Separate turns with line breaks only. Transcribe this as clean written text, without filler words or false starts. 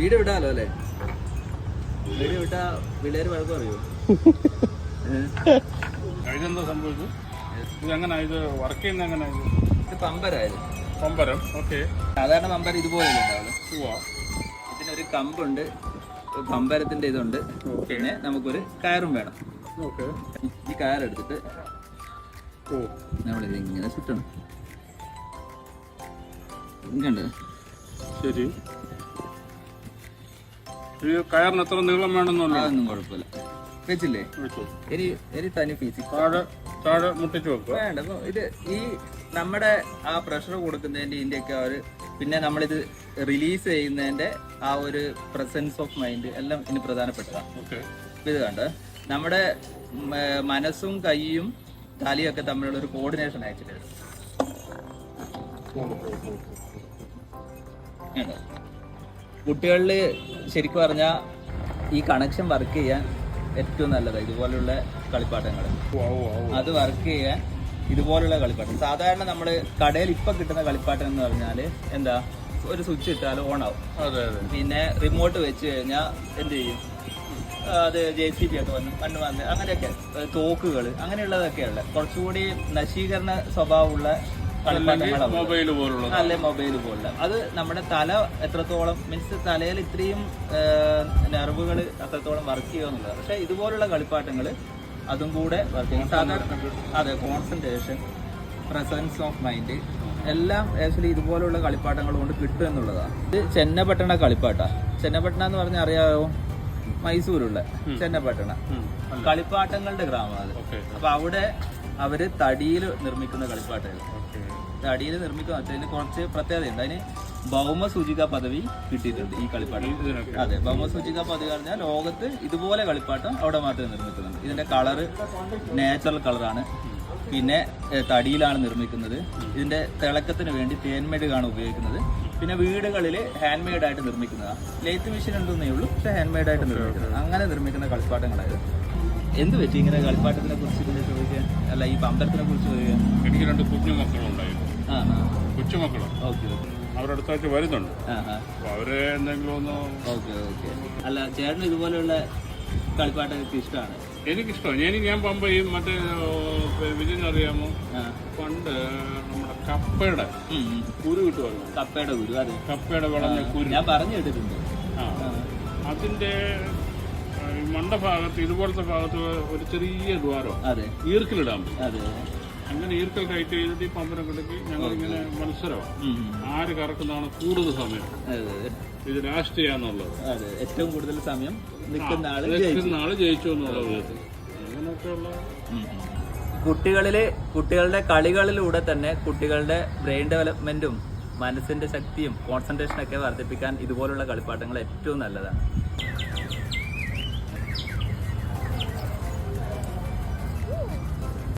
വീട് വിടാലോ അല്ലേ? വീട് വിട്ടാ പിള്ളേര് വഴക്ക് പറയൂ.
ഇതെന്താ സംഭവിച്ചു? ഇതെങ്ങനെ ഇത് വർക്ക് ചെയ്യുന്ന എങ്ങനെ?
ഇത് പമ്പരായിരുന്നു.
പമ്പരം. ഓക്കെ.
സാധാരണ പമ്പരം ഇതുപോലെ ഉണ്ടാവുള്ളൂ. ഇതിനൊരു കമ്പുണ്ട്, പമ്പരത്തിന്റെ ഇതുണ്ട്, പിന്നെ നമുക്കൊരു കയറും വേണം. ഈ കയറെടുത്തിട്ട് നമ്മളിത് ഇങ്ങനെ ചുറ്റണം. ഇങ്ങണ്ട്
ശരി. ഈ കയറിന് എത്ര നീളം വേണമെന്നല്ല?
അതൊന്നും കുഴപ്പമില്ല. വെച്ചില്ലേ? ഇനി തനി ഫിസിക്സ്
താഴെ മുട്ടിച്ച് വെക്കുക.
വേണ്ട. ഇത് ഈ നമ്മുടെ ആ പ്രഷർ കൊടുക്കുന്നതിന്റെ ഇതിന്റെയൊക്കെ ഒരു, പിന്നെ നമ്മളിത് റിലീസ് ചെയ്യുന്നതിന്റെ ആ ഒരു പ്രസൻസ് ഓഫ് മൈൻഡ് എല്ലാം ഇനി പ്രധാനപ്പെട്ടതാണ്. ഇത് കണ്ട് നമ്മുടെ മനസ്സും കൈയും തലയും ഒക്കെ തമ്മിലുള്ള ഒരു കോർഡിനേഷൻ ആക്ച്വലി. കുട്ടികളിൽ ശരിക്കും പറഞ്ഞാൽ ഈ കണക്ഷൻ വർക്ക് ചെയ്യാൻ ഏറ്റവും നല്ലതാണ് ഇതുപോലുള്ള കളിപ്പാട്ടങ്ങൾ. അത് വർക്ക് ചെയ്യാൻ ഇതുപോലുള്ള കളിപ്പാട്ടം. സാധാരണ നമ്മൾ കടയിൽ ഇപ്പം കിട്ടുന്ന കളിപ്പാട്ടം എന്ന് പറഞ്ഞാൽ എന്താ, ഒരു സ്വിച്ച് ഇട്ടാൽ ഓൺ ആവും. പിന്നെ റിമോട്ട് വെച്ച് കഴിഞ്ഞാൽ എന്ത് ചെയ്യും, അത് JCB ഒക്കെ മണ്ണ് വന്ന് അങ്ങനെയൊക്കെ, തോക്കുകൾ അങ്ങനെയുള്ളതൊക്കെയുള്ള കുറച്ചുകൂടി നശീകരണ സ്വഭാവമുള്ള കളിപ്പാട്ടങ്ങളാണ്. അല്ലെ മൊബൈൽ പോലുള്ള. അത് നമ്മുടെ തല എത്രത്തോളം, മീൻസ് തലയിൽ ഇത്രയും നെർവുകൾ അത്രത്തോളം വർക്ക് ചെയ്യുക എന്നുള്ളത്. പക്ഷെ ഇതുപോലുള്ള കളിപ്പാട്ടങ്ങൾ അതും കൂടെ വർക്ക് ചെയ്യും. സാധാരണ അതെ, കോൺസെൻട്രേഷൻ, പ്രസൻസ് ഓഫ് മൈൻഡ് എല്ലാം ആക്ച്വലി ഇതുപോലുള്ള കളിപ്പാട്ടങ്ങൾ കൊണ്ട് കിട്ടും എന്നുള്ളതാണ്. ഇത് ചെന്നപട്ടണ കളിപ്പാട്ട. ചെന്നപട്ടണ എന്ന് പറഞ്ഞാൽ അറിയാമോ? മൈസൂരുള്ള ചെന്നപട്ടണ കളിപ്പാട്ടങ്ങളുടെ ഗ്രാമമാണ്. അപ്പൊ അവിടെ അവര് തടിയിൽ നിർമ്മിക്കുന്ന കളിപ്പാട്ടങ്ങൾ. തടിയിൽ നിർമ്മിക്കുന്ന കുറച്ച് പ്രത്യേകതയുണ്ട്. അതിന് ഭൗമസൂചിക പദവി കിട്ടിയിട്ടുണ്ട് ഈ കളിപ്പാട്ടം. അതെ, ഭൗമസൂചിക പദവി പറഞ്ഞാൽ ലോകത്ത് ഇതുപോലെ കളിപ്പാട്ടം അവിടെ മാത്രമേ നിർമ്മിക്കുന്നുണ്ട്. ഇതിന്റെ കളറ് നാച്ചുറൽ കളറാണ്. പിന്നെ തടിയിലാണ് നിർമ്മിക്കുന്നത്. ഇതിന്റെ തിളക്കത്തിന് വേണ്ടി തേൻമെഴുകാണ് ഉപയോഗിക്കുന്നത്. പിന്നെ വീടുകളിൽ ഹാൻഡ് മെയ്ഡ് ആയിട്ട് നിർമ്മിക്കുന്നതാണ്. ലേത്ത് മെഷീൻ ഉണ്ടെന്നേ ഉള്ളൂ, പക്ഷെ ഹാൻഡ് മെയ്ഡ് ആയിട്ട് നിർമ്മിക്കുന്നത്. അങ്ങനെ നിർമ്മിക്കുന്ന കളിപ്പാട്ടങ്ങളായത്. എന്ത് വെച്ച് ഇങ്ങനെ കളിപ്പാട്ടത്തിനെ കുറിച്ച് ഇതിനെ ചോദിക്കാൻ, അല്ല ഈ പമ്പരത്തിനെ കുറിച്ച് ചോദിക്കാൻ?
എനിക്ക് 2 കുഞ്ഞുമക്കളുണ്ടായിരുന്നു. കൊച്ചുമക്കള്.
ഓക്കെ.
അവരടുത്തായിട്ട് വരുന്നുണ്ട്. അവരെ എന്തെങ്കിലും ഒന്ന്.
ഓക്കെ. അല്ല, ചേട്ടന് ഇതുപോലെയുള്ള കളിപ്പാട്ടൊക്കെ ഇഷ്ടമാണ്?
എനിക്കിഷ്ടമാണ്. ഞാൻ പമ്പ ഈ മറ്റേ വിജയനറിയാമോ, പണ്ട് നമ്മുടെ കപ്പയുടെ കുരു കിട്ടുമല്ലോ.
കപ്പയുടെ കുരു. അതെ,
കപ്പയുടെ വിളഞ്ഞ കുരു
ഞാൻ പറഞ്ഞു കേട്ടിട്ടുണ്ട്.
അതിന്റെ മണ്ടഭാഗത്ത് ഇതുപോലത്തെ ഭാഗത്ത് ഒരു ചെറിയ ദ്വാരം.
അതെ,
ഈർക്കിലിടാൻ പറ്റും.
അതെ.
അങ്ങനെ ഈർക്കൽ ടൈറ്റ് ചെയ്തിട്ട് ഈ പമ്പരം കിടക്കി ഞങ്ങൾ ഇങ്ങനെ മത്സരമാണ്, ആര് കറക്കുന്നതാണ് കൂടുതൽ സമയം ഇത് ലാസ്റ്റ് ചെയ്യാന്നുള്ളത്.
അതെ, ഏറ്റവും കൂടുതൽ സമയം നിൽക്കുന്ന ആള്
ജയിച്ചു എന്നുള്ള വിധത്തിൽ അങ്ങനെയൊക്കെയുള്ള.
കുട്ടികളുടെ കളികളിലൂടെ തന്നെ കുട്ടികളുടെ ബ്രെയിൻ ഡെവലപ്മെന്റും മനസ്സിന്റെ ശക്തിയും കോൺസെൻട്രേഷനൊക്കെ വർദ്ധിപ്പിക്കാൻ ഇതുപോലുള്ള കളിപ്പാട്ടങ്ങൾ ഏറ്റവും നല്ലതാണ്.